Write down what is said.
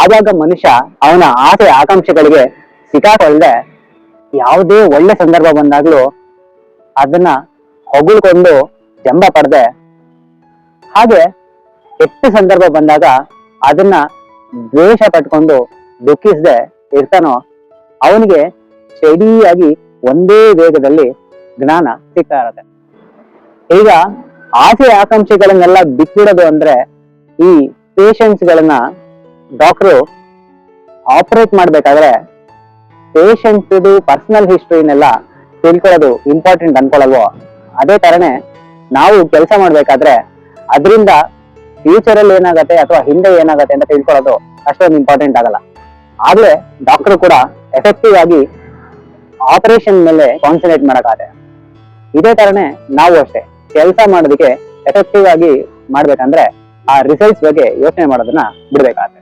ಯಾವಾಗ ಮನುಷ್ಯ ಅವನ ಆಸೆ ಆಕಾಂಕ್ಷೆಗಳಿಗೆ ಸಿಕ್ಕಾಕೊಳ್ಳದೆ ಯಾವುದೇ ಒಳ್ಳೆ ಸಂದರ್ಭ ಬಂದಾಗ್ಲೂ ಅದನ್ನ ಹೊಗಳ್ಕೊಂಡು ಜಂಬ ಪಡೆದೆ, ಹಾಗೆ ಕೆಟ್ಟ ಸಂದರ್ಭ ಬಂದಾಗ ಅದನ್ನ ದ್ವೇಷ ಪಟ್ಕೊಂಡು ದುಃಖಿಸದೆ ಇರ್ತಾನೋ ಅವನಿಗೆ ಸರಿಯಾಗಿ ಒಂದೇ ವೇಗದಲ್ಲಿ ಜ್ಞಾನ ಸಿಗ್ತಾ ಇರತ್ತೆ. ಈಗ ಆಸೆ ಆಕಾಂಕ್ಷೆಗಳನ್ನೆಲ್ಲ ಬಿಟ್ಬಿಡೋದು ಅಂದ್ರೆ ಈ ಪೇಷಂಟ್ಸ್ ಗಳನ್ನ ಡಾಕ್ಟ್ರು ಆಪರೇಟ್ ಮಾಡ್ಬೇಕಾದ್ರೆ ಪೇಷಂಟ್ ಪರ್ಸನಲ್ ಹಿಸ್ಟ್ರಿನೆಲ್ಲ ತಿಳ್ಕೊಳ್ಳೋದು ಇಂಪಾರ್ಟೆಂಟ್ ಅನ್ಕೊಳ್ಳಲ್ವೋ, ಅದೇ ತರನೇ ನಾವು ಕೆಲಸ ಮಾಡ್ಬೇಕಾದ್ರೆ ಅದರಿಂದ ಫ್ಯೂಚರ್ ಅಲ್ಲಿ ಏನಾಗತ್ತೆ ಅಥವಾ ಹಿಂದೆ ಏನಾಗತ್ತೆ ಅಂತ ತಿಳ್ಕೊಳ್ಳೋದು ಅಷ್ಟೊಂದು ಇಂಪಾರ್ಟೆಂಟ್ ಆಗಲ್ಲ. ಆಗ್ಲೇ ಡಾಕ್ಟರ್ ಕೂಡ ಎಫೆಕ್ಟಿವ್ ಆಗಿ ಆಪರೇಷನ್ ಮೇಲೆ ಕಾನ್ಸಂಟ್ರೇಟ್ ಮಾಡಕ್ಕಾಗತ್ತೆ. ಇದೇ ತರನೇ ನಾವು ಅಷ್ಟೇ ಕೆಲಸ ಮಾಡೋದಕ್ಕೆ ಎಫೆಕ್ಟಿವ್ ಆಗಿ ಮಾಡ್ಬೇಕಂದ್ರೆ ಆ ರಿಸಲ್ಟ್ಸ್ ಬಗ್ಗೆ ಯೋಚನೆ ಮಾಡೋದನ್ನ ಬಿಡ್ಬೇಕಾಗತ್ತೆ.